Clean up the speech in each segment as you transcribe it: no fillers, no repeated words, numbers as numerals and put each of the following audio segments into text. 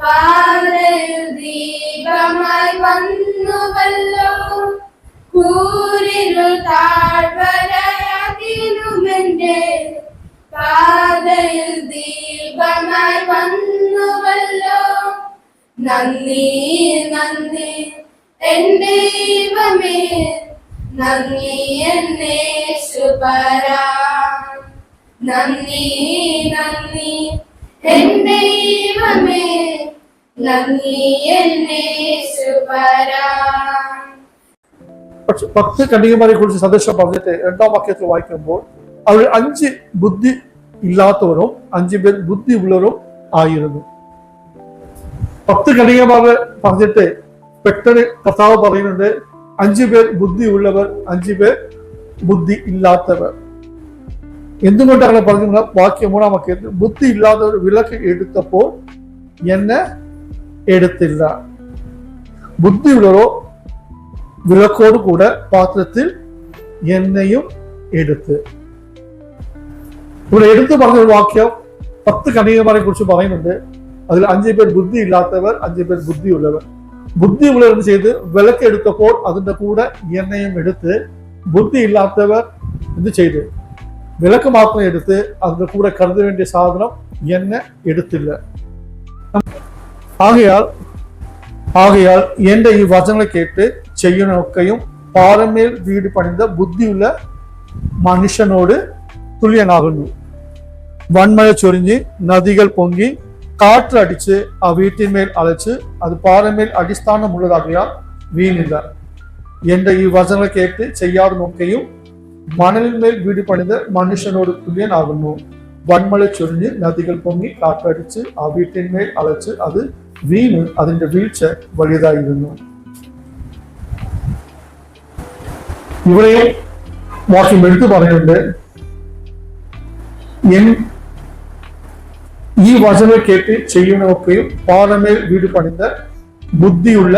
പാതയിൽ ദീപമായി വന്നുവല്ലോ. കൂരിരുൾ താഴ്വരയാകിലുമെന്റെ പാതയിൽ ദീപമായി വന്നുവല്ലോ. നന്ദി നന്ദി എന്റെ ദൈവമേ, നന്ദി എന്നേശുപരാ. നന്ദി നന്ദി എന്റെ ദൈവമേ, നന്ദി എന്നേശുപരാ. പക്ഷെ 10 കന്യകമാരെ കുറിച്ച് സന്ദേശം പറഞ്ഞിട്ട് 2ാം വാക്യത്തിൽ വായിക്കുമ്പോൾ അവർ 5 ബുദ്ധി ഇല്ലാത്തവരും 5 പേർ ബുദ്ധി ഉള്ളവരും ആയിരുന്നു. 10 കന്യകമാരെ പറഞ്ഞിട്ട് പെട്ടെന്ന് കർത്താവ് പറയുന്നുണ്ട് 5 പേർ ബുദ്ധി ഉള്ളവർ, 5 പേർ ബുദ്ധി ഇല്ലാത്തവർ. എന്തുകൊണ്ടാണ് പറഞ്ഞ വാക്യം 3ാം വാക്യത്തിൽ ബുദ്ധി ഇല്ലാത്തവർ വിളക്ക് എടുത്തപ്പോൾ എന്നെ എടുത്തില്ല. ബുദ്ധിയുള്ളവരോ വിളക്കോട് കൂടെ പാത്രത്തിൽ എണ്ണയും എടുത്ത്. ഇവിടെ എടുത്തു പറഞ്ഞ വാക്യം 10 കന്യകമാരെ കുറിച്ച് പറയുന്നുണ്ട്. അതിൽ 5 പേർ ബുദ്ധി ഇല്ലാത്തവർ, 5 പേർ ബുദ്ധിയുള്ളവർ. ബുദ്ധിയുള്ളവർ ചെയ്ത് വിളക്ക് എടുത്തപ്പോൾ അതിന്റെ കൂടെ എണ്ണയും എടുത്ത്. ബുദ്ധി ഇല്ലാത്തവർ എന്ത് ചെയ്ത് വിളക്ക് മാത്രം എടുത്ത് അതിന്റെ കൂടെ കരുത വേണ്ടിയ സാധനം എണ്ണ എടുത്തില്ല. ആകയാൽ എന്റെ ഈ വചനങ്ങളെ കേട്ട് ചെയ്യുന്നൊക്കെയും പാറമേൽ വീട് പണിത ബുദ്ധിയുള്ള മനുഷ്യനോട് തുല്യനാകുന്നു. വൻമഴ ചൊരിഞ്ഞ് നദികൾ പൊങ്ങി കാറ്റിലടിച്ച് ആ വീട്ടിന്മേൽ അലച്ച് അത് പാറമേൽ അടിസ്ഥാനമുള്ളതാകിയാൽ വീണില്ല. എന്റെ ഈ വചനങ്ങളെ കേട്ട് ചെയ്യാറുമൊക്കെയും മണലിന്മേൽ വീട് പണിത മനുഷ്യനോട് തുല്യനാകുന്നു. വൻമഴ ചൊരിഞ്ഞ് നദികൾ പൊങ്ങി കാറ്റടിച്ച് ആ വീട്ടിന്മേൽ അലച്ച് അത് വീണ് അതിന്റെ വീഴ്ച വലുതായിരുന്നു. ഇവിടെയും വാക്യം എടുത്തു പറയുന്നുണ്ട് ഈ വചനം കേട്ട് ചെയ്യുന്നതൊക്കെയും പാറമേൽ വീട് പണിത ബുദ്ധിയുള്ള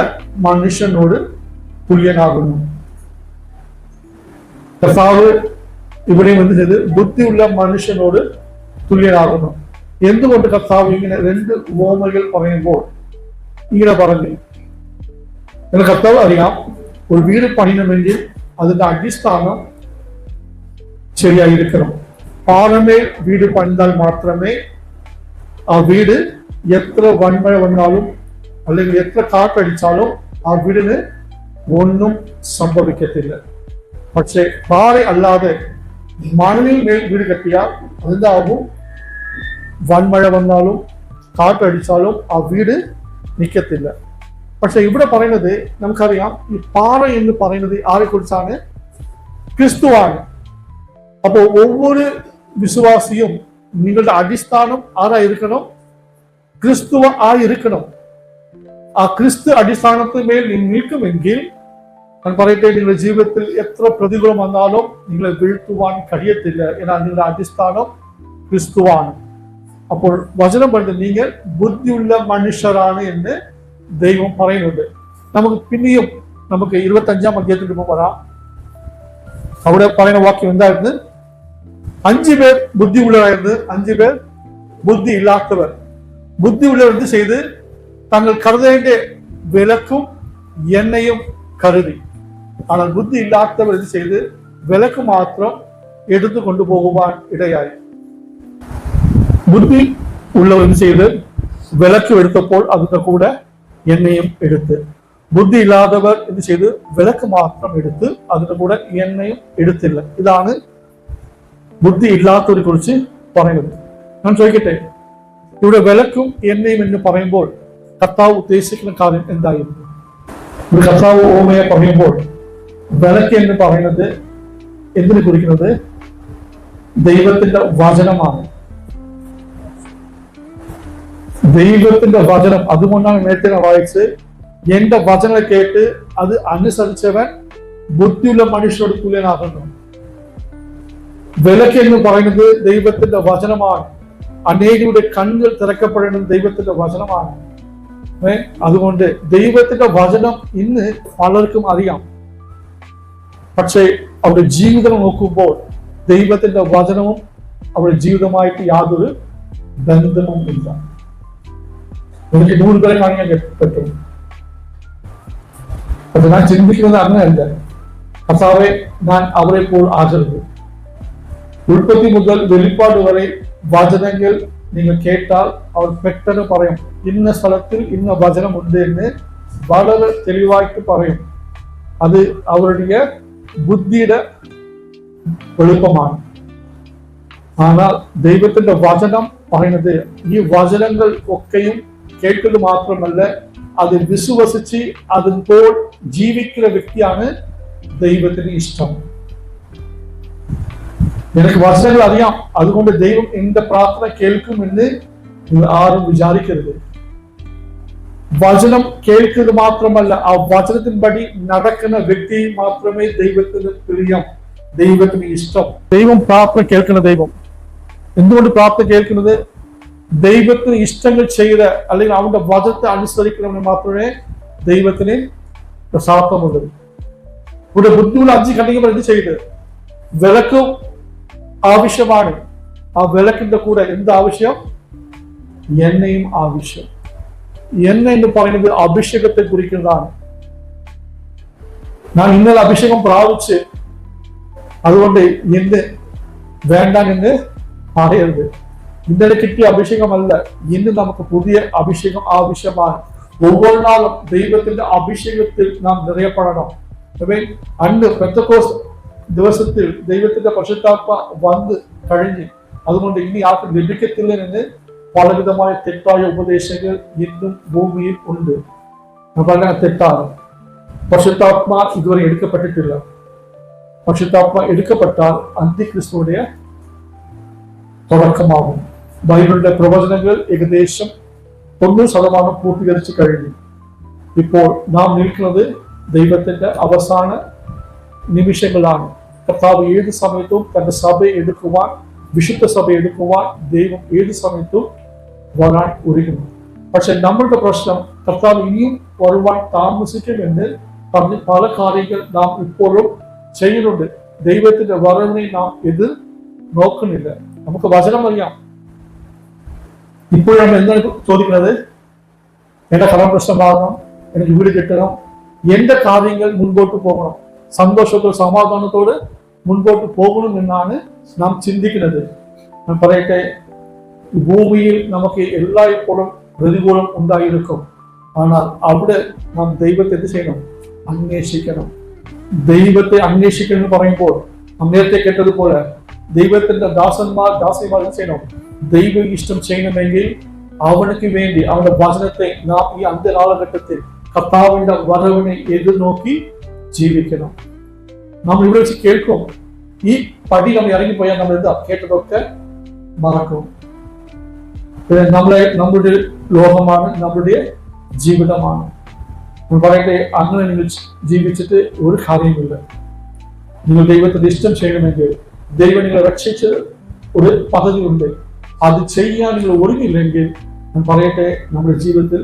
മനുഷ്യനോട് തുല്യനാകുന്നു. കർത്താവ് ഇവിടെയും എന്ത് ചെയ്ത് ബുദ്ധിയുള്ള മനുഷ്യനോട് തുല്യനാകുന്നു. എന്തുകൊണ്ട് കർത്താവ് ഇങ്ങനെ 2 ഉപമകൾ പറയുമ്പോൾ ഇങ്ങനെ പറഞ്ഞു? കർത്താവ് അറിയാം, ഒരു വീട് പണിയണമെങ്കിൽ അതിന്റെ അടിസ്ഥാനം ശരിയായിരിക്കണം. പാറമേൽ വീട് പണിതാൽ മാത്രമേ ആ വീട് എത്ര വൻമഴ വന്നാലും അല്ലെങ്കിൽ എത്ര കാറ്റടിച്ചാലും ആ വീടിന് ഒന്നും സംഭവിക്കത്തില്ല. പക്ഷെ പാറ അല്ലാതെ മണ്ണിൽ മേൽ വീട് കെട്ടിയാൽ അതെന്താകും? വൻമഴ വന്നാലും കാറ്റടിച്ചാലും ആ വീട് നിൽക്കത്തില്ല. പക്ഷെ ഇവിടെ പറയുന്നത് നമുക്കറിയാം, ഈ പാറ എന്ന് പറയുന്നത് ആരെ കുറിച്ചാണ്? ക്രിസ്തുവാണ്. അപ്പോൾ ഒവ്വൊരു വിശ്വാസിയും നിങ്ങളുടെ അടിസ്ഥാനം ആരായിരിക്കണം? ക്രിസ്തുവ ആയിരിക്കണം. ആ ക്രിസ്തു അടിസ്ഥാനത്തിന്മേൽ നിങ്ങൾ നിൽക്കുമെങ്കിൽ ഞാൻ പറയട്ടെ, നിങ്ങളുടെ ജീവിതത്തിൽ എത്ര പ്രതികൂലം വന്നാലും നിങ്ങളെ വീഴ്ത്തുവാൻ കഴിയത്തില്ല. എന്നാൽ നിങ്ങളുടെ അടിസ്ഥാനം ക്രിസ്തുവാണ്. അപ്പോൾ വചനം പറയുന്നത് നിങ്ങൾ ബുദ്ധിയുള്ള മനുഷ്യരാണ് എന്ന് ദൈവം പറയുന്നുണ്ട്. നമുക്ക് പിന്നെയും 25ാം അധ്യായത്തിൽ വരാം. അവിടെ പറയുന്ന വാക്യം എന്തായിരുന്നു? 5 പേർ ബുദ്ധിയുള്ളവരായിരുന്നു, 5 പേർ ബുദ്ധി ഇല്ലാത്തവർ. ബുദ്ധിയുള്ളവർ എന്ത് ചെയ്ത് തങ്ങൾ കരുതേണ്ട വിലക്കും എണ്ണയും കരുതി. ஆனால் ബുദ്ധി ഇല്ലാത്തവർ എന്ത് ചെയ്ത് വിലക്ക് മാത്രം എടുത്തു കൊണ്ടുപോകുവാൻ ഇടയായി. ബുദ്ധി ഉള്ളവർ എന്ത് ചെയ്ത് വിലക്ക് എടുത്തപ്പോൾ അതിന്റെ കൂടെ എണ്ണയും എടുത്ത്. ബുദ്ധി ഇല്ലാത്തവർ എന്ത് ചെയ്ത് വിലക്ക് മാത്രം എടുത്ത് അതിന്റെ കൂടെ എണ്ണയും എടുത്തില്ല. ഇതാണ് ബുദ്ധി ഇല്ലാത്തവരെ കുറിച്ച് പറയുന്നത്. ഞാൻ ചോദിക്കട്ടെ, ഇവിടെ വിലക്കും എണ്ണയും എന്ന് പറയുമ്പോൾ കർത്താവ് ഉദ്ദേശിക്കുന്ന കാര്യം എന്തായിരുന്നു? കർത്താവ് ഓമയെ പറയുമ്പോൾ വിലക്ക് എന്ന് പറയുന്നത് എന്തിനു കുറിക്കുന്നത്? ദൈവത്തിന്റെ വചനമാണ്. ദൈവത്തിന്റെ വചനം. അതുകൊണ്ടാണ് നേരത്തെ വായിച്ച് എന്റെ വചനം കേട്ട് അത് അനുസരിച്ചവൻ ബുദ്ധിയുള്ള മനുഷ്യരോട് തുല്യനാകുന്നു. വിലക്ക് എന്ന് പറയുന്നത് ദൈവത്തിന്റെ വചനമാണ്. അനേകരുടെ കണ്ണുകൾ തിരക്കപ്പെടേണ്ടത് ദൈവത്തിന്റെ വചനമാണ്. അതുകൊണ്ട് ദൈവത്തിന്റെ വചനം ഇന്ന് പലർക്കും അറിയാം. പക്ഷേ അവരുടെ ജീവിതം നോക്കുമ്പോൾ ദൈവത്തിന്റെ വചനവും അവരുടെ ജീവിതമായിട്ട് യാതൊരു ബന്ധവും ഇല്ല. എനിക്ക് 100 പേരെ കാണിക്കാൻ പറ്റും. പക്ഷെ ഞാൻ ചിന്തിക്കുന്നത് അങ്ങനെയല്ല. കർത്താവെ, ഞാൻ അവരെ പോൽ ആകരുത്. ഉൽപ്പത്തി മുതൽ വെളിപ്പാട് വരെ വചനങ്ങൾ നിങ്ങൾ കേട്ടാൽ അവർ പെട്ടെന്ന് പറയും, ഇന്ന സ്ഥലത്തിൽ ഇന്ന വചനമുണ്ട് എന്ന് വളരെ തെളിവായിട്ട് പറയും. അത് അവരുടെ ബുദ്ധിയുടെ എളുപ്പമാണ്. ஆனால் ദൈവത്തിന്റെ വചനം പറയുന്നത് ഈ വചനങ്ങൾ ഒക്കെയും കേട്ടത് മാത്രമല്ല, അത് വിശ്വസിച്ച് അതിപ്പോൾ ജീവിക്കുന്ന വ്യക്തിയാണ് ദൈവത്തിന് ഇഷ്ടം. എനിക്ക് വചനങ്ങൾ അറിയാം, അതുകൊണ്ട് ദൈവം എന്റെ പ്രാർത്ഥന കേൾക്കുമെന്ന് നിങ്ങൾ ആരും വിചാരിക്കരുത്. വചനം കേൾക്കുന്നത് മാത്രമല്ല, ആ വചനത്തിൻപടി നടക്കുന്ന വ്യക്തി മാത്രമേ ദൈവത്തിന് പ്രിയം, ദൈവത്തിന് ഇഷ്ടം. ദൈവം പ്രാർത്ഥന കേൾക്കുന്ന ദൈവം. എന്തുകൊണ്ട് പ്രാർത്ഥന കേൾക്കുന്നത്? ദൈവത്തിന് ഇഷ്ടങ്ങൾ ചെയ്ത് അല്ലെങ്കിൽ അവന്റെ വചനത്തെ അനുസരിക്കണമെന്ന് മാത്രമേ ദൈവത്തിന് പ്രസാദമുള്ളൂ. ഇവിടെ ബുദ്ധിയുള്ള 5 ഘടകങ്ങൾ എന്ത് ചെയ്ത്? വിളക്കും ആവശ്യമാണ്. ആ വിളക്കിന്റെ കൂടെ എന്താവശ്യം? എണ്ണയും ആവശ്യം. എണ്ണ എന്ന് പറയുന്നത് അഭിഷേകത്തെ കുറിക്കുന്നതാണ്. ഞാൻ ഇന്നലെ അഭിഷേകം പ്രാപിച്ച് അതുകൊണ്ട് എന്ത് വേണ്ട എന്ന് പറയരുത്. ഇന്നലെ കിട്ടിയ അഭിഷേകമല്ല, ഇന്ന് നമുക്ക് പുതിയ അഭിഷേകം ആവശ്യമാണ്. ഒவ்வொரு നാളും ദൈവത്തിന്റെ അഭിഷേകത്തിൽ നാം നിറയപ്പെടണം. അന്ന് പെന്തക്കോസ്ത് ദിവസത്തിൽ ദൈവത്തിന്റെ പരിശുദ്ധാത്മ വന്ന് കഴിഞ്ഞ്, അതുകൊണ്ട് ഇനി ആർക്കും ലഭിക്കത്തില്ല എന്ന് പലവിധമായ തെറ്റായ ഉപദേശങ്ങൾ ഇന്നും ഭൂമിയിൽ ഉണ്ട്. വളരെ തെറ്റാണ്. പരിശുദ്ധാത്മ ഇതുവരെ എടുക്കപ്പെട്ടിട്ടില്ല. പരിശുദ്ധാത്മ എടുക്കപ്പെട്ടാൽ അന്തിക്രിസ്തുവിന്റെ തുടക്കമാകും. ബൈബിളിന്റെ പ്രവചനങ്ങൾ ഏകദേശം 90% പൂർത്തീകരിച്ചു കഴിഞ്ഞു. ഇപ്പോൾ നാം നിൽക്കുന്നത് ദൈവത്തിന്റെ അവസാന നിമിഷങ്ങളാണ്. കർത്താവ് ഏത് സമയത്തും തന്റെ സഭയെ എടുക്കുവാൻ, വിശുദ്ധ സഭയെ എടുക്കുവാൻ ദൈവം ഏത് സമയത്തും വരാൻ ഒരുങ്ങുന്നു. പക്ഷെ നമ്മളുടെ പ്രശ്നം, കർത്താവ് ഇനിയും വരുവാൻ താമസിക്കുമെന്ന് പറഞ്ഞ് പല കാര്യങ്ങൾ നാം ഇപ്പോഴും ചെയ്യുന്നുണ്ട്. ദൈവത്തിന്റെ വരവിനെ നാം എതിർ നോക്കുന്നില്ല. നമുക്ക് വചനം അറിയാം. ഇപ്പോഴും എന്താണ് ചോദിക്കുന്നത്? എന്റെ കടം പ്രശ്നമാകണം, എനിക്ക് വീട് കിട്ടണം, എന്റെ കാര്യങ്ങൾ മുൻപോട്ട് പോകണം, സന്തോഷത്തോട് സമാധാനത്തോട് മുൻപോട്ട് പോകണം എന്നാണ് നാം ചിന്തിക്കുന്നത്. ഞാൻ പറയട്ടെ, ഭൂമിയിൽ നമുക്ക് എല്ലായ്പ്പോഴും പ്രതികൂലം ഉണ്ടായിരിക്കും. ஆனால் അവിടെ നാം ദൈവത്തെ എന്ത് ചെയ്യണം? അന്വേഷിക്കണം. ദൈവത്തെ അന്വേഷിക്കണം എന്ന് പറയുമ്പോൾ നേരത്തെ കേട്ടതുപോലെ ദൈവത്തിന്റെ ദാസന്മാർ ദാസിമാർ എന്ത് ചെയ്യണം? ദൈവ ഇഷ്ടം ചെയ്യണമെങ്കിൽ അവനക്ക് വേണ്ടി അവന്റെ വചനത്തെ നാം ഈ അന്ത്യകാലഘട്ടത്തിൽ കർത്താവിന്റെ വരവിനെ എതിർനോക്കി ജീവിക്കണം. നാം ഇവിടെ വെച്ച് കേൾക്കും, ഈ പടി നമ്മൾ ഇറങ്ങിപ്പോയാൽ നമ്മൾ എന്താ കേട്ടതൊക്കെ മറക്കും. നമ്മുടെ ലോകമാണ്, നമ്മുടെ ജീവിതമാണ്. പറയട്ടെ, അങ്ങനെ നിങ്ങൾ ജീവിച്ചിട്ട് ഒരു കാര്യമില്ല. നിങ്ങൾ ദൈവത്തിന്റെ ഇഷ്ടം ചെയ്യണമെങ്കിൽ ദൈവം നിങ്ങളെ രക്ഷിച്ച് ഒരു പദ്ധതി ഉണ്ട്. അത് ചെയ്യാൻ നിങ്ങൾ ഒരുങ്ങില്ലെങ്കിൽ ഞാൻ പറയട്ടെ, നമ്മുടെ ജീവിതത്തിൽ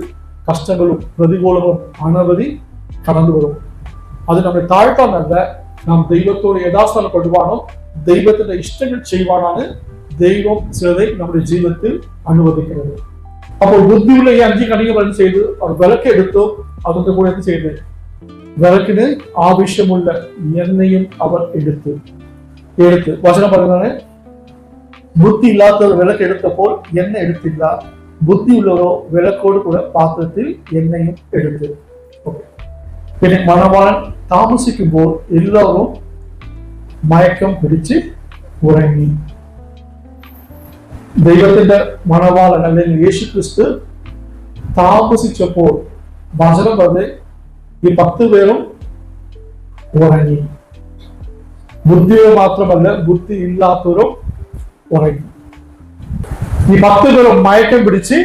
കഷ്ടങ്ങളും പ്രതികൂലവും അനവധി കടന്നു വരും. അത് നമ്മെ താഴ്ത്താനല്ല, നാം ദൈവത്തോട് യഥാസ്ഥാനപ്പെടുവാനോ ദൈവത്തിന്റെ ഇഷ്ടങ്ങൾ ചെയ്യുവാനാണ് ദൈവം ചിലരെ നമ്മുടെ ജീവിതത്തിൽ അനുവദിക്കുന്നത്. അപ്പോൾ ബുദ്ധിയുള്ള ഈ 5 ഘടകങ്ങൾ ചെയ്ത് അവർ വിളക്കെടുത്തു. അതിന്റെ കൂടെ എന്ത് ചെയ്യുന്നത്? വിളക്കിന് ആവശ്യമുള്ള എണ്ണയും അവർ എടുത്ത് വചനം പറയുന്നതാണ്, ബുദ്ധി ഇല്ലാത്തവർ വിളക്കെടുത്തപ്പോൾ എണ്ണ എടുത്തില്ല, ബുദ്ധിയുള്ളവരോ വിളക്കോട് കൂടെ പാത്രത്തിൽ എണ്ണയും എടുത്ത്. പിന്നെ മണവാളൻ താമസിക്കുമ്പോൾ എല്ലാവരും മയക്കം പിടിച്ച് ഉറങ്ങി. ദൈവത്തിന്റെ മണവാളൻ അല്ലെങ്കിൽ യേശു ക്രിസ്തു താമസിച്ചപ്പോൾ വചനം പറഞ്ഞ് ഈ 10 പേരും ഉറങ്ങി. ബുദ്ധിയോ മാത്രമല്ല, ബുദ്ധി ഇല്ലാത്തവരും ഉറങ്ങി. ഈ 10 പേരും മയക്കം പിടിച്ച്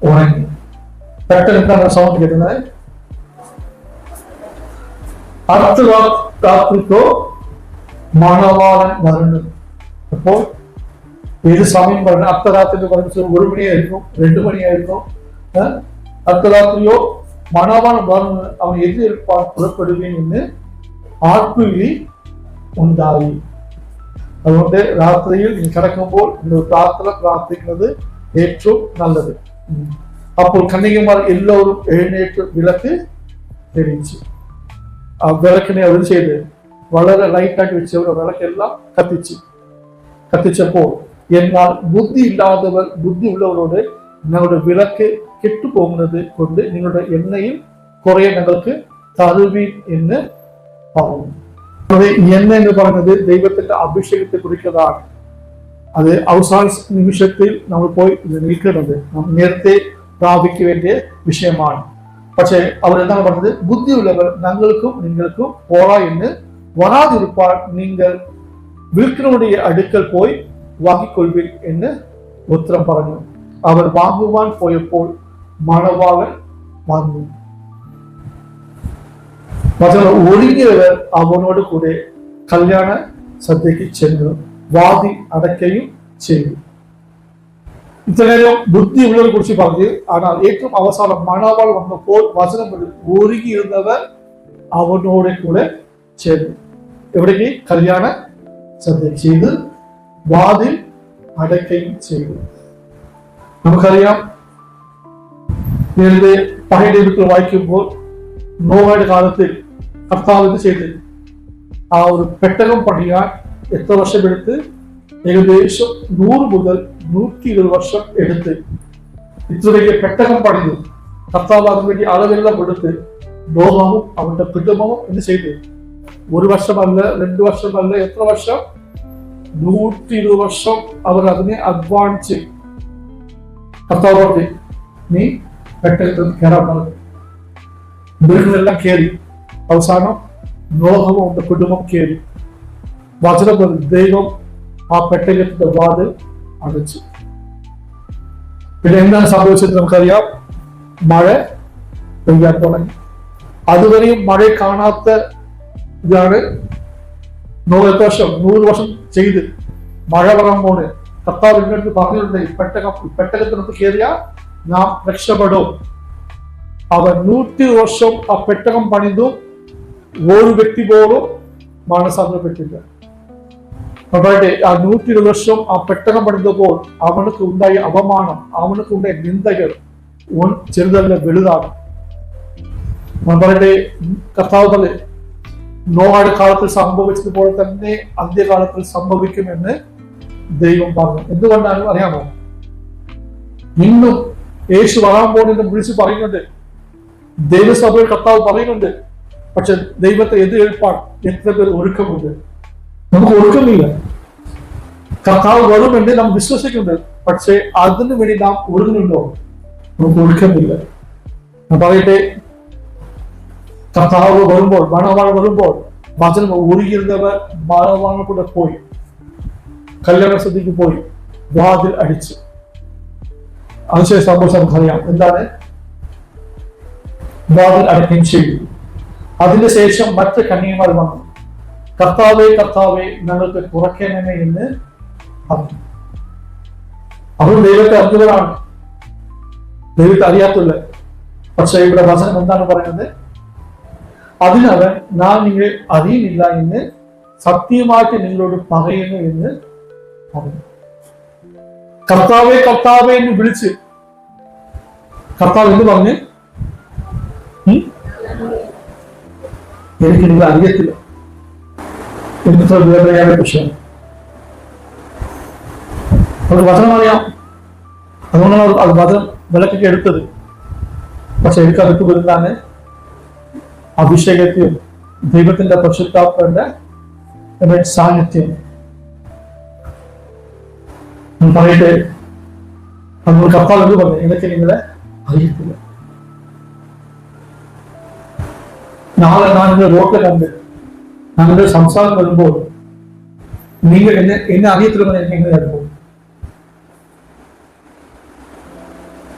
ഉറങ്ങി. പെട്ടെന്ന് എന്താണ് സൗണ്ട് കേൾക്കുന്നത്? അർദ്ധരാത്രിക്കോ മണവാളൻ വരുന്നു. അപ്പോൾ ഏത് സമയം പറഞ്ഞു? അർദ്ധരാത്രി പറഞ്ഞ 1 മണിയായിരുന്നു, 2 മണിയായിരുന്നു. അർദ്ധരാത്രിയോ മണവാളൻ വരുന്നു, അവൻ എതിരേൽപ്പാൻ പുറപ്പെടുകയും എന്ന് ആർപ്പുവിളി ഉണ്ടായി. അതുകൊണ്ട് രാത്രിയിൽ കിടക്കുമ്പോൾ പ്രാർത്ഥന പ്രാർത്ഥിക്കുന്നത് ഏറ്റവും നല്ലത്. അപ്പോൾ കന്യകമാർ എല്ലാവരും എഴുന്നേറ്റ് വിളക്ക് തെളിയിച്ചു. ആ വിളക്കിനെ അവർ ചെയ്ത് വളരെ ലൈറ്റായിട്ട് വെച്ച് അവർ വിളക്കെല്ലാം കത്തിച്ചപ്പോൾ എന്നാൽ ബുദ്ധി ഇല്ലാത്തവർ ബുദ്ധി ഉള്ളവരോട് ഞങ്ങളുടെ വിളക്ക് കെട്ടുപോകുന്നത് കൊണ്ട് നിങ്ങളുടെ എണ്ണയിൽ കുറെ ഞങ്ങൾക്ക് തരുവീൻ എന്ന് പറഞ്ഞു. എണ്ണ എന്ന് പറയുന്നത് ദൈവത്തിന്റെ അഭിഷേകത്തെ കുറിക്കുന്നതാണ്. അത് അവസാന നിമിഷത്തിൽ നമ്മൾ പോയി നിൽക്കുന്നത് നേരത്തെ പ്രാപിക്ക് വേണ്ടിയ വിഷയമാണ്. പക്ഷെ അവരെന്താണ് പറഞ്ഞത്? ബുദ്ധിയുള്ളവർ ഞങ്ങൾക്കും നിങ്ങൾക്കും പോരാ എന്ന് വരാതിരുപ്പാൻ നിങ്ങൾ വിൽക്കുന്നവരുടെ അടുക്കൽ പോയി വാങ്ങിക്കൊള്ളുവിൻ എന്ന് ഉത്തരം പറഞ്ഞു. അവർ വാങ്ങുവാൻ പോയപ്പോൾ മണവാളൻ വന്നു. ഒരുങ്ങിയവർ അവനോട് കൂടെ കല്യാണ സദ്യക്ക് ചെന്നു വാതി അടയ്ക്കുകയും ചെയ്തു. ഇത്രനേരം ബുദ്ധിയുള്ളവരെ കുറിച്ച് പറഞ്ഞ്, ஆனால் ഏറ്റവും അവസാനം മണവാൾ വന്നപ്പോൾ വചനം ഒരുങ്ങിയിരുന്നവർ അവനോട് കൂടെ ചേർന്നു. എവിടേക്ക്? കല്യാണ സദ്യ ചെയ്ത് വാതിൽ അടയ്ക്കുകയും ചെയ്തു. നമുക്കറിയാം, നേരത്തെ പഴയ നിയമത്തിൽ വായിക്കുമ്പോൾ നോഹയുടെ കാലത്തിൽ കർത്താവ് ചെയ്ത് ആ ഒരു പെട്ടകം പണിയാൻ എത്ര വർഷമെടുത്ത്? ഏകദേശം 100 മുതൽ 120 വർഷം എടുത്ത് ഇത്ര വലിയ പെട്ടകം പണിതു. കർത്താവ് അതിന് വേണ്ടി അളവെല്ലാം കൊടുത്ത് നോഹവും അവന്റെ കുടുംബവും എന്ത് ചെയ്തു? 1 വർഷമല്ല, 2 വർഷമല്ല, എത്ര വർഷം? 120 വർഷം അവർ അതിനെ അഡ്വാൻസ്. കർത്താവ് പറഞ്ഞു, നീ പെട്ടകത്തിൽ കയറാൻ പറഞ്ഞു. മൃഗങ്ങളെല്ലാം കയറി. അവസാനം നോഹവും അവന്റെ കുടുംബം കയറി. വചനം ദൈവം ആ പെട്ടകത്തിന്റെ വാതിൽ അടച്ചു. പിന്നെ എന്താണ് സംഭവിച്ചത് നമുക്കറിയാം. മഴ പെയ്യാൻ തുടങ്ങി. അതുവരെയും മഴ കാണാത്ത ഇതാണ്. 100 വർഷം ചെയ്ത് മഴ വരാൻ പോണ്. കർത്താവ് ഇങ്ങോട്ട് പറഞ്ഞിട്ടുണ്ട്, പെട്ടകത്തിനകത്ത് കയറിയാൽ നാം രക്ഷപ്പെടും. അവൻ 100 വർഷം ആ പെട്ടകം പണിതു. ഒരു വ്യക്തി പോലും മാനസാന്തരപ്പെട്ടില്ല. അതായത് ആ 120 വർഷം ആ പെട്ടകം പണിതപ്പോൾ അവനക്ക് ഉണ്ടായ അപമാനം, അവനക്ക് ഉണ്ടായ നിന്ദകൾ ചെറുതല്ല, വലുതാണ്. നമ്മുടെ കർത്താവ് പറഞ്ഞ് നോഹയുടെ കാലത്തിൽ സംഭവിച്ചതുപോലെ തന്നെ അന്ത്യകാലത്തിൽ സംഭവിക്കുമെന്ന് ദൈവം പറഞ്ഞു. എന്തുകൊണ്ടാണ് അറിയാമോ? ഇന്നും യേശു വരാൻ പോകുന്നത് വിളിച്ച് പറയുന്നുണ്ട്. ദൈവസഭയിൽ കർത്താവ് പറയുന്നുണ്ട്. പക്ഷെ ദൈവത്തെ എതിരേൽപ്പാൻ എത്ര പേർ ഒരുക്കമുണ്ട്? നമുക്ക് ഒരുക്കമില്ല. കർത്താവ് വരുമെന്ന് നാം വിശ്വസിക്കുന്നുണ്ട്. പക്ഷെ അതിനു വേണ്ടി നാം ഒരുങ്ങുന്നുണ്ടോ? നമുക്ക് ഒരുക്കമില്ല. ഞാൻ പറയട്ടെ, കർത്താവ് വരുമ്പോൾ, മണവാൾ വരുമ്പോൾ വചനം ഒരുങ്ങിയിരുന്നവർ മണവാളിനെ കൂടെ പോയി കല്യാണ സദ്യക്ക് പോയി വാതിൽ അടിച്ച്. അതിനുശേഷം സംഭവിച്ച നമുക്കറിയാം. എന്താണ്? വാതിൽ അടയ്ക്കുകയും ചെയ്തു. അതിനുശേഷം മറ്റ് കന്യകമാർ വന്നു. കർത്താവേ കർത്താവേ ഞങ്ങൾക്ക് തുറക്കണമേ എന്ന് പറഞ്ഞു. അവർ ദൈവത്തെ അറിഞ്ഞവരാണ്, ദൈവത്തെ അറിയാത്തില്ല. പക്ഷെ ഇവിടെ വചനം എന്താണ് പറയുന്നത്? അതിനവൻ ഞാൻ നിങ്ങളെ അറിയുന്നില്ല എന്ന് സത്യമായിട്ട് നിങ്ങളോട് പറയുന്നു എന്ന് പറഞ്ഞു. കർത്താവേ കർത്താവേ എന്ന് വിളിച്ച് കർത്താവ് എന്ന് പറഞ്ഞ്, എനിക്ക് നിങ്ങൾ അറിയത്തില്ല. എന്നിട്ട് വേദനയായ വിഷയം അവർക്ക് വചനം അറിയാം. അതുകൊണ്ടാണ് അത് വചനം വിലക്കൊക്കെ എടുത്തത്. പക്ഷെ എനിക്ക് അടുത്ത് വരുന്നതാണ് അഭിഷേകത്തെയും ദൈവത്തിന്റെ പരിശുദ്ധാത്മാവിന്റെ സാന്നിധ്യം. പറയട്ടെ, അതുകൊണ്ട് കർത്താവ് എന്ന് പറഞ്ഞു, എനിക്ക് നിങ്ങളെ അറിയത്തില്ല. നാളെ ഞാൻ നിങ്ങളുടെ റോട്ടിൽ കണ്ട് ഞങ്ങളുടെ സംസാരം വരുമ്പോൾ നിങ്ങൾ എന്നെ അറിയത്തില്ലെന്ന് എനിക്ക് എങ്ങനെ അറിയുമ്പോൾ?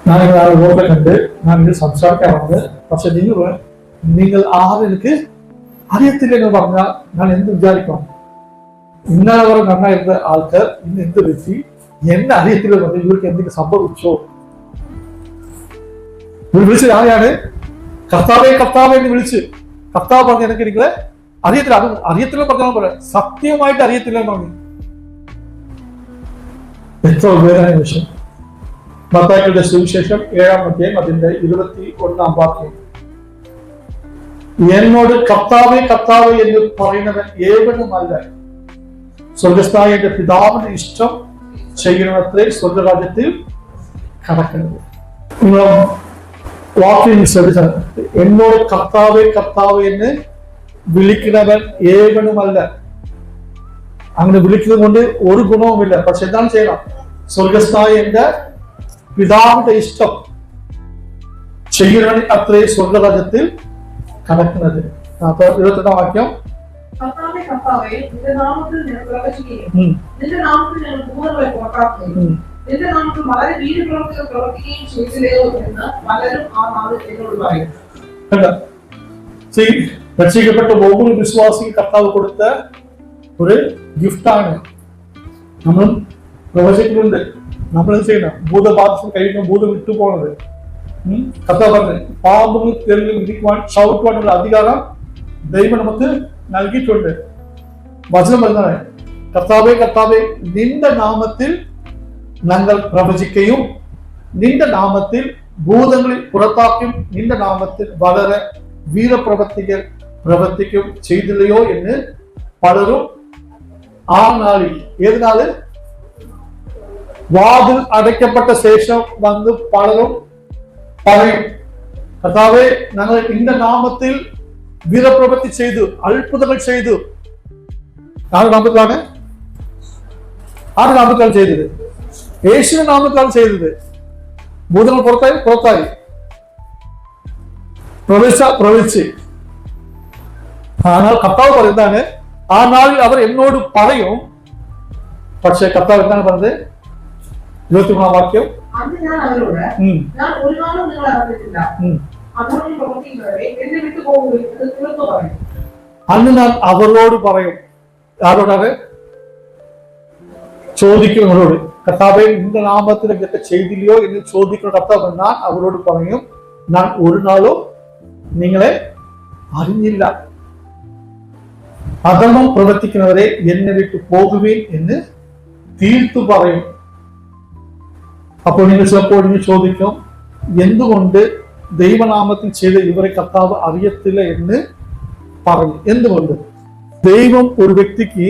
ഞാൻ നിങ്ങളെ റോട്ടിൽ കണ്ട് ഞാൻ നിങ്ങൾ സംസാരിക്കാറുണ്ട്. പക്ഷെ നിങ്ങൾ ആരും എനിക്ക് അറിയത്തില്ല എന്ന് പറഞ്ഞാൽ ഞാൻ എന്ത് വിചാരിക്കണം? ഇന്നലെ വരെ നന്നായിരുന്ന ആൾക്കാർ ഇന്ന് എന്ത് പറ്റി? എന്നെ അറിയത്തില്ല എന്ന് പറഞ്ഞാൽ ഇവർക്ക് എന്തെങ്കിലും സംഭവിച്ചോ? ഇവർ വിളിച്ചത് ആരെയാണ്? കർത്താവേ കർത്താവേ എന്ന് വിളിച്ച് കർത്താവ് പറഞ്ഞ എനിക്ക് നിങ്ങളെ അറിയത്തില്ല. അത് അറിയത്തില്ല പറഞ്ഞാൽ പറയാം, സത്യമായിട്ട് അറിയത്തില്ല എന്ന് പറഞ്ഞു. എത്ര വേദന വിഷയം. മത്തായിയുടെ സുവിശേഷം 7-ാം അധ്യായം അതിന്റെ 21-ാം വാക്യം. എന്നോട് കർത്താവേ കർത്താവേ എന്ന് പറയുന്നവൻ ഏവനുമല്ല, സ്വർഗസ്ഥായ എന്റെ പിതാവിന്റെ ഇഷ്ടം ചെയ്യണമത്രേ സ്വർഗരാജ്യത്തിൽ കടക്കുന്നത്. നിങ്ങൾ വാക്യം ശ്രദ്ധിച്ചാൽ, എന്നോട് കർത്താവേ കർത്താവേ എന്ന് വിളിക്കുന്നവൻ ഏവനുമല്ല. അങ്ങനെ വിളിക്കുന്നത് കൊണ്ട് ഒരു ഗുണവുമില്ല. പക്ഷെ എന്താണ് ചെയ്യണം? സ്വർഗസ്ഥായ എന്റെ പിതാവിന്റെ ഇഷ്ടം ചെയ്യണ അത്രേ സ്വർഗരാജ്യത്തിൽ കടക്കുന്നത്. അപ്പൊ 22-ാം വാക്യം, കർത്താവേ കർത്താവേ നിന്റെ നാമത്തിൽ ഞങ്ങൾ പ്രവചിക്കുകയും നിന്റെ നാമത്തിൽ ഞങ്ങൾ ഭൂതങ്ങളെ പുറത്താക്കുകയും നിന്റെ നാമത്തിൽ വളരെ വീരപ്രവൃത്തികൾ പ്രവർത്തിക്കുകയും ചെയ്തില്ലയോ എന്ന് പലരും ആ നാളിൽ എന്നോട് പറയും. രക്ഷിക്കപ്പെട്ട ഓരോ വിശ്വാസിക്ക് കർത്താവ് കൊടുത്ത ഒരു ഗിഫ്റ്റാണ്. നമ്മൾ പ്രവചിക്കുന്നുണ്ട്. നമ്മൾ ചെയ്യണം. ഭൂതബാധ കഴിയുന്ന ഭൂതം വിട്ടുപോണത്. കർത്താവ് പറഞ്ഞു, പാമ്പും തെല്ലും ഇരിക്കുവാൻ ചവിട്ടുവാനുള്ള അധികാരം ദൈവം നമുക്ക് നൽകിയിട്ടുണ്ട്. വചനം പറഞ്ഞാണ്, കർത്താവേ കർത്താവേ നിന്റെ നാമത്തിൽ ഞങ്ങൾ പ്രവചിക്കുകയും നിന്റെ നാമത്തിൽ ഭൂതങ്ങളിൽ പുറത്താക്കും നിന്റെ നാമത്തിൽ വളരെ വീരപ്രവർത്തികൾ പ്രവർത്തിക്കും ചെയ്തില്ലയോ എന്ന് പലരും ആ നാളിൽ, ഏത് നാള്? വാതിൽ അടയ്ക്കപ്പെട്ട ശേഷം വന്ന് പലരും പറയും, കർത്താവേ ഞങ്ങൾ നിന്റെ നാമത്തിൽ വീരപ്രവൃത്തി ചെയ്തു, അത്ഭുതങ്ങൾ ചെയ്തു. ആരുടെ നാമത്തിലാണ്? ആരുടെ നാമത്തിലാണ് ചെയ്തത്? യേശുവിന്റെ നാമത്തിലാണ് ചെയ്തത്. ഭൂതങ്ങൾ പുറത്തായി പ്രവചിച്ച്. ஆனால் കർത്താവ് പറയുന്നതാണ്, ആ നാളിൽ അവർ എന്നോട് പറയും. പക്ഷെ കർത്താവ് എന്താണ് പറഞ്ഞത്? 23-ാം വാക്യം, അന്ന് ഞാൻ അവരോട് ഞാൻ ഒരു നാളും നിങ്ങളെ അറിഞ്ഞിട്ടില്ല, അധർമ്മം പ്രവർത്തിക്കുന്നവരെ എന്നെ വിട്ടു പോകുകയും അത് തീർത്തു പറയും. അന്ന് ഞാൻ അവരോട് പറയും. ആരോടാണ്? ചോദിക്കുന്നവരോട്. കർത്താവേ നിന്റെ നാമത്തിൽ എന്തൊക്കെ ചെയ്തില്ലയോ എന്ന് ചോദിക്കുന്ന കർത്താവ് ഞാൻ അവരോട് പറയും, ഞാൻ ഒരു നാളും നിങ്ങളെ അറിഞ്ഞില്ല. അധർമ്മം പ്രവർത്തിക്കുന്നവരെ എന്നെ വിട്ടു പോകുവേൻ എന്ന് തീർത്തു പറയും. അപ്പോൾ നിങ്ങൾ ചിലപ്പോൾ നിങ്ങൾ ചോദിക്കും, എന്തുകൊണ്ട് ദൈവനാമത്തിൽ ചെയ്ത ഇവരെ കർത്താവ് അറിയത്തില്ല എന്ന് പറയും? എന്തുകൊണ്ട്? ദൈവം ഒരു വ്യക്തിക്ക്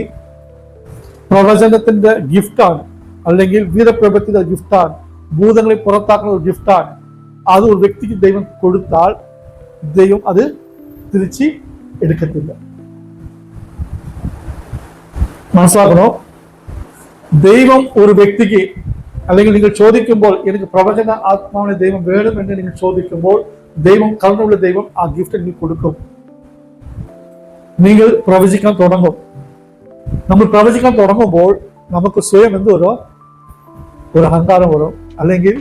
പ്രവചനത്തിന്റെ ഗിഫ്റ്റാണ്, അല്ലെങ്കിൽ വീരപ്രവൃത്തിയുടെ ഗിഫ്റ്റാണ്, ഭൂതങ്ങളെ പുറത്താക്കുന്ന ഒരു ഗിഫ്റ്റാണ്. അത് ഒരു വ്യക്തിക്ക് ദൈവം കൊടുത്താൽ ദൈവം അത് തിരിച്ച് എടുക്കത്തില്ല. മനസ്സിലാക്കണോ? ദൈവം ഒരു വ്യക്തിക്ക്, അല്ലെങ്കിൽ നിങ്ങൾ ചോദിക്കുമ്പോൾ എനിക്ക് പ്രവചന ആത്മാവിനെ ദൈവം വേണം എന്ന് നിങ്ങൾ ചോദിക്കുമ്പോൾ ദൈവം, കരുണയുള്ള ദൈവം ആ ഗിഫ്റ്റ് നിങ്ങൾക്ക് കൊടുക്കും. നിങ്ങൾ പ്രവചിക്കാൻ തുടങ്ങും. നമ്മൾ പ്രവചിക്കാൻ തുടങ്ങുമ്പോൾ നമുക്ക് സ്വയം എന്ത് വരും? ഒരു അഹങ്കാരം വരും. അല്ലെങ്കിൽ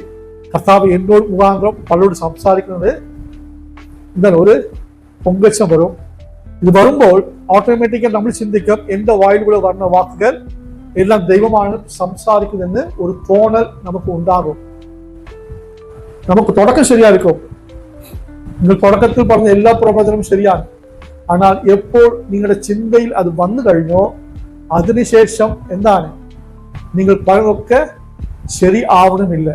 കർത്താവ് എന്നോട് മുഖാന്തരം പലരോട് സംസാരിക്കുന്നത് എന്താണ്? ഒരു പൊങ്കച്ചം വരും. ഇത് വരുമ്പോൾ ഓട്ടോമാറ്റിക്കായി നമ്മൾ ചിന്തിക്കും, എന്റെ വായിലൂടെ വരുന്ന വാക്കുകൾ എല്ലാം ദൈവമാണ് സംസാരിക്കുന്നതെന്ന് ഒരു തോന്നൽ നമുക്ക് ഉണ്ടാകും. നമുക്ക് തുടക്കം ശരിയായിരിക്കും. നിങ്ങൾ തുടക്കത്തിൽ പറഞ്ഞ എല്ലാ പ്രവചനവും ശരിയാണ്. എന്നാൽ എപ്പോൾ നിങ്ങളുടെ ചിന്തയിൽ അത് വന്നു കഴിഞ്ഞോ അതിനുശേഷം എന്താണ്? നിങ്ങൾ പറഞ്ഞൊക്കെ ശരി ആവണമില്ല.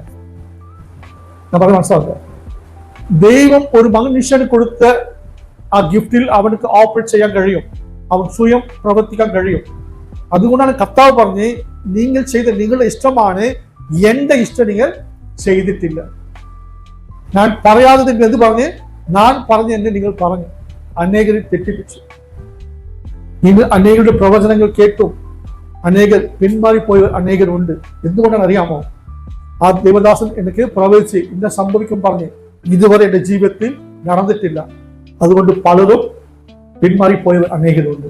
ഞാൻ പറഞ്ഞ മനസ്സിലാക്കുക. ദൈവം ഒരു മനുഷ്യന് കൊടുത്ത ആ ഗിഫ്റ്റിൽ അവനക്ക് ഓപ്പറേറ്റ് ചെയ്യാൻ കഴിയും. അവൻ സ്വയം പ്രവർത്തിക്കാൻ കഴിയും. അതുകൊണ്ടാണ് കർത്താവ് പറഞ്ഞ്, നിങ്ങൾ ചെയ്ത നിങ്ങളുടെ ഇഷ്ടമാണ്, എന്റെ ഇഷ്ടം നിങ്ങൾ ചെയ്തിട്ടില്ല. ഞാൻ പറയാതെ നിങ്ങൾ എന്ത് പറഞ്ഞ്? ഞാൻ പറഞ്ഞ് എന്നെ നിങ്ങൾ പറഞ്ഞു. അനേകരെ തെറ്റിപ്പിച്ചു. നിങ്ങൾ അനേകരുടെ പ്രവചനങ്ങൾ കേട്ടു. അനേകർ പിന്മാറിപ്പോയ അനേകരുണ്ട്. എന്തുകൊണ്ടാണ് അറിയാമോ? ആ ദേവദാസൻ എനിക്ക് പ്രവചിച്ച് ഇന്ന സംഭവിക്കും പറഞ്ഞ് ഇതുവരെ എന്റെ ജീവിതത്തിൽ നടന്നിട്ടില്ല. അതുകൊണ്ട് പലരും പിന്മാറിപ്പോയ അനേകരുണ്ട്.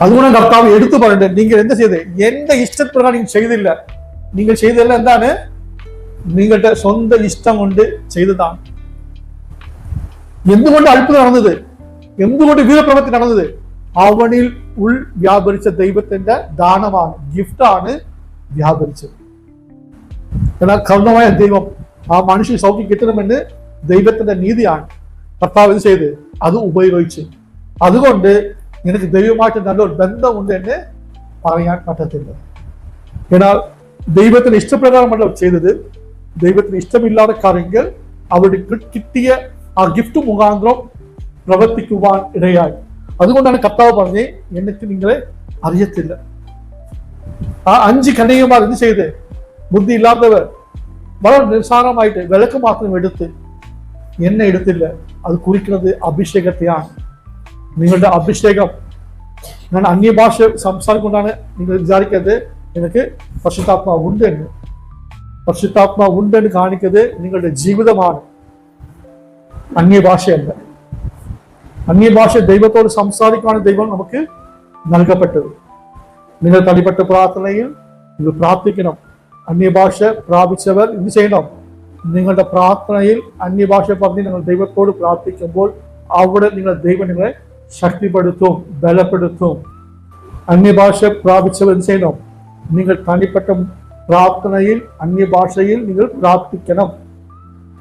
അതുകൊണ്ട് കർത്താവ് എടുത്തു പറയണ്ടേ, നിങ്ങൾ എന്താ ചെയ്തേ? എന്റെ ഇഷ്ടപ്രകാരം നിങ്ങൾ ചെയ്തില്ല. നിങ്ങൾ ചെയ്തതല്ല എന്താണ്? നിങ്ങളുടെ സ്വന്തം ഇഷ്ടം കൊണ്ട് ചെയ്തതാണ്. എന്തുകൊണ്ട് അത്ഭുതം നടന്നത്? എന്തുകൊണ്ട് വീരപ്രവൃത്തി നടന്നത്? അവനിൽ ഉൾ വ്യാപരിച്ച ദൈവത്തിന്റെ ദാനമാണ്, ഗിഫ്റ്റാണ് വ്യാപരിച്ചത്. എന്നാൽ കർണമായ ദൈവം ആ മനുഷ്യൻ സൗഖ്യം കിട്ടണമെന്ന് ദൈവത്തിന്റെ നീതിയാണ് കർത്താവ് ഇത് ചെയ്ത് അത് ഉപയോഗിച്ച്. അതുകൊണ്ട് എനിക്ക് ദൈവമായിട്ട് നല്ലൊരു ബന്ധമുണ്ട് എന്ന് പറയാൻ പറ്റത്തില്ല. എന്നാൽ ദൈവത്തിന് ഇഷ്ടപ്രകാരമല്ല ചെയ്തത്. ദൈവത്തിന് ഇഷ്ടമില്ലാത്ത കാര്യങ്ങൾ അവർക്ക് കിട്ടിയ ആ ഗിഫ്റ്റ് മുഖാന്തരം പ്രവർത്തിക്കുവാൻ ഇടയായി. അതുകൊണ്ടാണ് കർത്താവ് പറഞ്ഞേ, എനിക്ക് നിങ്ങളെ അറിയത്തില്ല. ആ 5 കന്യകമാർ എന്ത് ചെയ്ത്? ബുദ്ധി ഇല്ലാത്തവർ വളരെ നിസ്സാരമായിട്ട് വിളക്ക് മാത്രം എടുത്ത് എന്നെ എടുത്തില്ല. അത് കുറിക്കുന്നത് അഭിഷേകത്തെയാണ്. നിങ്ങളുടെ അഭിഷേകം. ഞാൻ അന്യഭാഷ സംസാരിക്കൊണ്ടാണ് നിങ്ങൾ വിചാരിക്കുന്നത് എനിക്ക് പരിശുദ്ധാത്മാവ് ഉണ്ട് എന്ന്. പരിശുദ്ധാത്മാവ് ഉണ്ടെന്ന് കാണിക്കുന്നത് നിങ്ങളുടെ ജീവിതമാണ്, അന്യഭാഷയല്ല. അന്യഭാഷ ദൈവത്തോട് സംസാരിക്കാണ് ദൈവം നമുക്ക് നൽകപ്പെട്ടത്. നിങ്ങൾ തടിപ്പെട്ട പ്രാർത്ഥനയിൽ നിങ്ങൾ പ്രാർത്ഥിക്കണം. അന്യഭാഷ പ്രാപിച്ചവർ എന്ത് ചെയ്യണം? നിങ്ങളുടെ പ്രാർത്ഥനയിൽ അന്യഭാഷ പറഞ്ഞ് നിങ്ങൾ ദൈവത്തോട് പ്രാർത്ഥിക്കുമ്പോൾ അവിടെ ദൈവം നിങ്ങളെ ശക്തിപ്പെടുത്തും, ബലപ്പെടുത്തും. അന്യഭാഷ പ്രാപിച്ചവർ എന്ത് ചെയ്യണം? നിങ്ങൾ തനിപ്പെട്ട പ്രാർത്ഥനയിൽ അന്യഭാഷയിൽ നിങ്ങൾ പ്രാർത്ഥിക്കണം.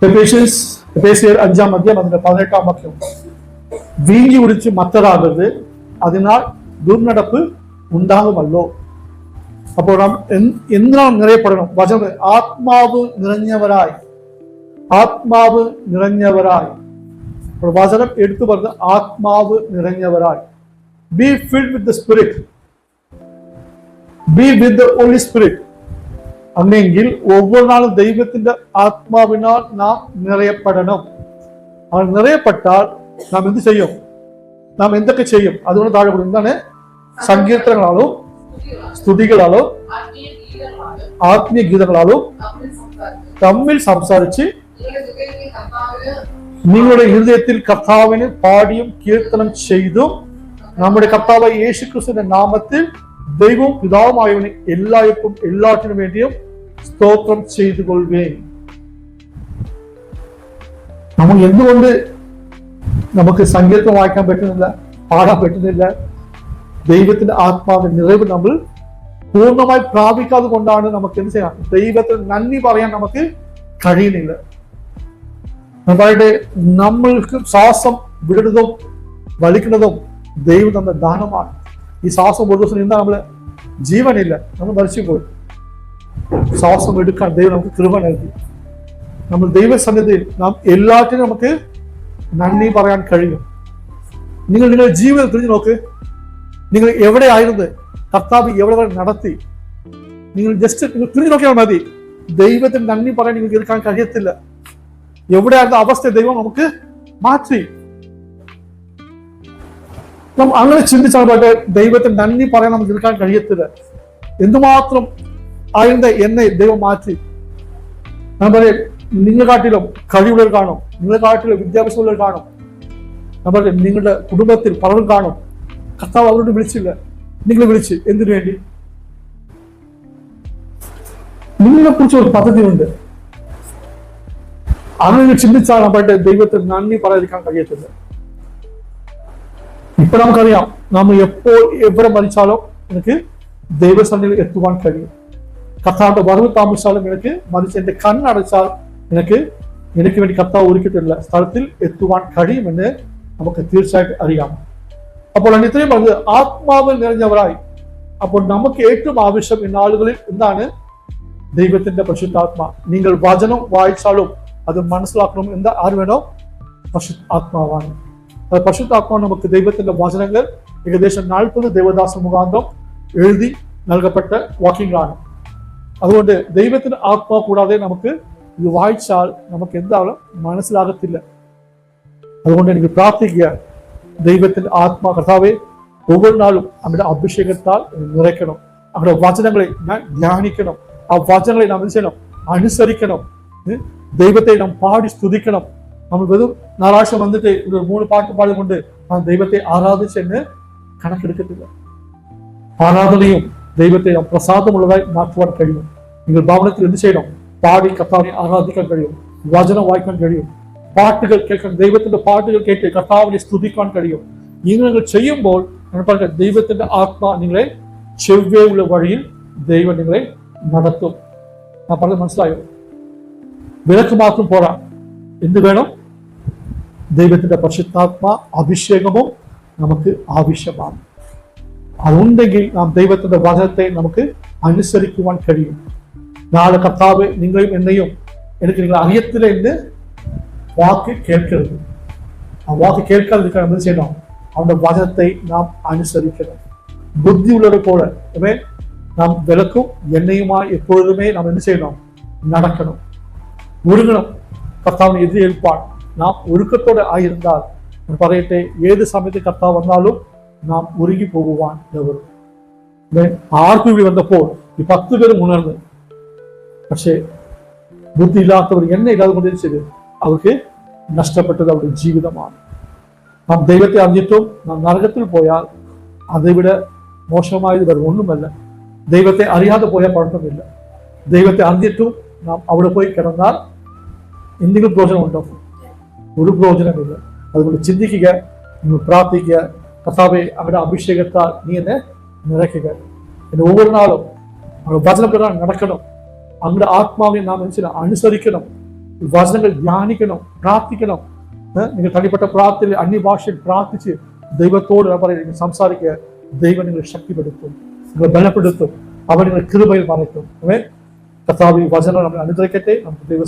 എഫേസ്യർ 5-ാം അധ്യായം അതിന്റെ 18-ാം വാക്യം. വീഞ്ഞു കുടിച്ച് മത്തരാകരുത്, അതിനാൽ ദുർനടപ്പ് ഉണ്ടാകുമല്ലോ. അപ്പോൾ നാം എന്തിനാണ് നിറയപ്പെടണം? വചനം ആത്മാവ് നിറഞ്ഞവരായി, ആത്മാവ് നിറഞ്ഞവരായി. വചനം എടുത്തു പറഞ്ഞ ആത്മാവ് നിറഞ്ഞവരായി. Be filled with the spirit, be with the holy spirit. അങ്ങനെയെങ്കിൽ ഒவ்வொரு നാളും ദൈവത്തിന്റെ ആത്മാവിനാൽ നാം നിറയപ്പെടണം. അവൻ നിറയപ്പെട്ടാൽ നാം എന്ത് ചെയ്യും? നാം എന്തൊക്കെ ചെയ്യും? അതുകൊണ്ട് താഴെ എന്താണ്? സങ്കീർത്തനങ്ങളാലോ, സ്തുതികളാലോ, ആത്മീയ ഗീതങ്ങളാലോ തമ്മിൽ സംസാരിച്ച് നിങ്ങളുടെ ഹൃദയത്തിൽ കർത്താവിന് പാടിയും കീർത്തനം ചെയ്തും നമ്മുടെ കർത്താവ് യേശുക്രിസ്തുവിന്റെ നാമത്തിൽ ദൈവവും പിതാവുമായവന് എല്ലായ്പ്പോഴും എല്ലാറ്റിനും വേണ്ടിയും സ്തോത്രം ചെയ്തു കൊള്ളുകയും. നമ്മൾ എന്തുകൊണ്ട് നമുക്ക് സങ്കീർത്തനം വായിക്കാൻ പറ്റുന്നില്ല, പാടാൻ പറ്റുന്നില്ല? ദൈവത്തിന്റെ ആത്മാവിന്റെ നിറവ് നമ്മൾ പൂർണ്ണമായി പ്രാപിക്കാതെ കൊണ്ടാണ് നമുക്ക് എന്ത് ചെയ്യാം? ദൈവത്തിന് നന്ദി പറയാൻ നമുക്ക് കഴിയുന്നില്ല. അതായത് നമ്മൾക്ക് ശ്വാസം വിടുന്നതും വലിക്കുന്നതും ദൈവം തന്ന ദാനമാണ്. ഈ ശ്വാസം ഒരു ദിവസം നിന്നാൽ നമ്മള് ജീവനില്ല, നമ്മൾ മരിച്ചു പോയി. ശ്വാസം എടുക്കാൻ ദൈവം നമുക്ക് കൃപ നൽകി. നമ്മൾ ദൈവസന്നിധിയിൽ നാം എല്ലാറ്റിനും നമുക്ക് നന്ദി പറയാൻ കഴിയും. നിങ്ങളുടെ ജീവിതം തിരിഞ്ഞു നോക്ക്. നിങ്ങൾ എവിടെയായിരുന്നു? കർത്താവ് എവിടെ വരെ നടത്തി? നിങ്ങൾ നിങ്ങൾ തിരിഞ്ഞു നോക്കിയാൽ മതി. ദൈവത്തിന് നന്ദി പറയാൻ നിങ്ങൾക്ക് എടുക്കാൻ കഴിയത്തില്ല. എവിടെയായിരുന്ന അവസ്ഥ ദൈവം നമുക്ക് മാറ്റി. അങ്ങനെ ചിന്തിച്ചാൽ ദൈവത്തിന് നന്ദി പറയാൻ നമുക്ക് എടുക്കാൻ കഴിയത്തില്ല. എന്തുമാത്രം ആയിരുന്ന എന്നെ ദൈവം മാറ്റി. ഞാൻ പറയാം, നിങ്ങളെക്കാട്ടിലും കഴിവുള്ളവർ കാണും, നിങ്ങളെക്കാട്ടിലും വിദ്യാഭ്യാസമുള്ളവർ കാണും. ഞാൻ പറയാം, നിങ്ങളുടെ കുടുംബത്തിൽ പലരും കാണും. കർത്താവ് അവരോട് വിളിച്ചില്ല, നിങ്ങൾ വിളിച്ച്. എന്തിനു വേണ്ടി? നിങ്ങളെ കുറിച്ച് ഒരു പദ്ധതിയുണ്ട്. അങ്ങനെ ചിന്തിച്ചാൽ നമ്മുടെ ദൈവത്തിന് നന്ദി പറയാതിരിക്കാൻ കഴിയത്തില്ല. ഇപ്പൊ നമുക്കറിയാം, നമ്മൾ എപ്പോൾ എവിടെ മരിച്ചാലും എനിക്ക് ദൈവസന്നിധിയിൽ എത്തുവാൻ കഴിയും. കർത്താവിന്റെ വരവ് താമസിച്ചാലും എനിക്ക് മരിച്ച് എന്റെ കണ്ണടച്ചാൽ എനിക്ക് വേണ്ടി കർത്താവ് ഒരുക്കിയിട്ടുള്ള സ്ഥലത്തിൽ എത്തുവാൻ കഴിയുമെന്ന് നമുക്ക് തീർച്ചയായിട്ടും അറിയാം. അപ്പോൾ ഇത്രയും പറഞ്ഞത് ആത്മാവിൽ നിറഞ്ഞവരായി. അപ്പോൾ നമുക്ക് ഏറ്റവും ആവശ്യം ഇന്നാളുകളിൽ എന്താണ്? ദൈവത്തിന്റെ പരിശുദ്ധാത്മാ. നിങ്ങൾ വചനം വായിച്ചാലും അത് മനസ്സിലാക്കണം. എന്താ? ആര് വേണോ? പരിശുദ്ധാത്മാവാണ്. അത് പരിശുദ്ധാത്മാവ് നമുക്ക് ദൈവത്തിന്റെ വചനങ്ങൾ ഏകദേശം 40 ദേവദാസ മുഖാന്തരം എഴുതി നൽകപ്പെട്ട വാക്യങ്ങളാണ്. അതുകൊണ്ട് ദൈവത്തിന്റെ ആത്മാവ് കൂടാതെ നമുക്ക് ഇത് വായിച്ചാൽ നമുക്ക് എന്താണ് മനസ്സിലാകത്തില്ല. അതുകൊണ്ട് എനിക്ക് പ്രാർത്ഥിക്കുക, ദൈവത്തിന്റെ ആത്മാ കർത്താവെ ഒவ்வொரு നാളും നമ്മുടെ അഭിഷേകത്താൽ നിറയ്ക്കണം. നമ്മുടെ വചനങ്ങളെ ഞാൻ ധ്യാനിക്കണം. ആ വചനങ്ങളെ നാം ചെയ്യണം, അനുസരിക്കണം. ദൈവത്തെ നാം പാടി സ്തുതിക്കണം. നമ്മൾ വെറും ഞായറാഴ്ച വന്നിട്ട് ഒരു 3 പാട്ട് പാടിക്കൊണ്ട് നാം ദൈവത്തെ ആരാധിച്ചെന്ന് കണക്കെടുക്കത്തില്ല. ആരാധനയും ദൈവത്തെ നാം പ്രസാദമുള്ളതായി മാറ്റുവാൻ കഴിയും. നിങ്ങൾ ഭവനത്തിൽ എന്ത് ചെയ്യണം? പാടി കർത്താവിനെ ആരാധിക്കാൻ കഴിയും, വചനം വായിക്കാൻ കഴിയും, പാട്ടുകൾ കേൾക്കാൻ, ദൈവത്തിന്റെ പാട്ടുകൾ കേട്ട് കർത്താവിനെ സ്തുതിക്കാൻ കഴിയും. ഇങ്ങനെ ചെയ്യുമ്പോൾ ദൈവത്തിന്റെ ആത്മാ നിങ്ങളെ ചെവ്വയുള്ള വഴിയിൽ ദൈവം നിങ്ങളെ നടത്തും. ഞാൻ പറഞ്ഞത് മനസ്സിലായോ? വിലക്ക് മാത്രം പോരാ, എന്ത് വേണം? ദൈവത്തിന്റെ പരിശുദ്ധാത്മാ അഭിഷേകവും നമുക്ക് ആവശ്യമാണ്. അതുണ്ടെങ്കിൽ നാം ദൈവത്തിന്റെ വചനത്തെ നമുക്ക് അനുസരിക്കുവാൻ കഴിയും. നാളെ കർത്താവ് നിങ്ങളെയും എന്നെയും എനിക്ക് നിങ്ങൾ അറിയത്തില്ല എന്ന് വാക്ക് കേൾക്കരുത്. ആ വാക്ക് കേൾക്കാതിരിക്കാൻ എന്ത് ചെയ്യണം? അവന്റെ വചനത്തെ നാം അനുസരിക്കണം. ബുദ്ധിയുള്ളവരെ പോലെ നാം വിലക്കും എണ്ണയുമായി എപ്പോഴുമേ നാം എന്ത് ചെയ്യണം? നടക്കണം, ഒരുങ്ങണം. കർത്താവിനെ എതിരേൽപ്പാൻ നാം ഒരുക്കത്തോടെ ആയിരുന്നാൽ ഞാൻ പറയട്ടെ, ഏത് സമയത്ത് കർത്താവ് വന്നാലും നാം ഒരുങ്ങി പോകുവാൻ ഇടവരും. ആർക്കും ഇവിടെ വന്നപ്പോൾ ഈ 10 പേരും ഉണർന്ന്, പക്ഷേ ബുദ്ധിയില്ലാത്തവർ എണ്ണ ഇല്ലാതെ കൊണ്ടിരിച്ചത് അവർക്ക് നഷ്ടപ്പെട്ടത് അവരുടെ ജീവിതമാണ്. നാം ദൈവത്തെ അറിഞ്ഞിട്ടും നാം നരകത്തിൽ പോയാൽ അതിവിടെ മോശമായത് വേറെ ഒന്നുമല്ല. ദൈവത്തെ അറിയാതെ പോയാൽ കുഴപ്പമില്ല. ദൈവത്തെ അറിഞ്ഞിട്ടും നാം അവിടെ പോയി കിടന്നാൽ എന്തെങ്കിലും പ്രയോജനം ഉണ്ടോ? ഒരു പ്രയോജനമില്ല. അതുകൊണ്ട് ചിന്തിക്കുക, നിങ്ങൾ പ്രാർത്ഥിക്കുക, കർത്താവേ അവരുടെ അഭിഷേകത്താൽ നീ എന്നെ നിറയ്ക്കുക. എന്നെ ഒவ்வொரு നാളും നമ്മുടെ വചനപ്രകാരം നടക്കണം. അങ്ങയുടെ ആത്മാവിനെ നാം അനുസരിക്കണം. വചനങ്ങൾ ധ്യാനിക്കണം, പ്രാർത്ഥിക്കണം. നിങ്ങൾ തനിപ്പെട്ട പ്രാർത്ഥനയിൽ അന്യഭാഷയിൽ പ്രാർത്ഥിച്ച് ദൈവത്തോട് പറയുക, സംസാരിക്കുക. ദൈവം നിങ്ങളെ ശക്തിപ്പെടുത്തും, നിങ്ങളെ ബലപ്പെടുത്തും, അവൻ നിങ്ങളെ കൃപയിൽ മറയ്ക്കും. കർത്താവ് ഈ വചനം നമ്മൾ അനുഗ്രഹിക്കട്ടെ. നമുക്ക് ദൈവം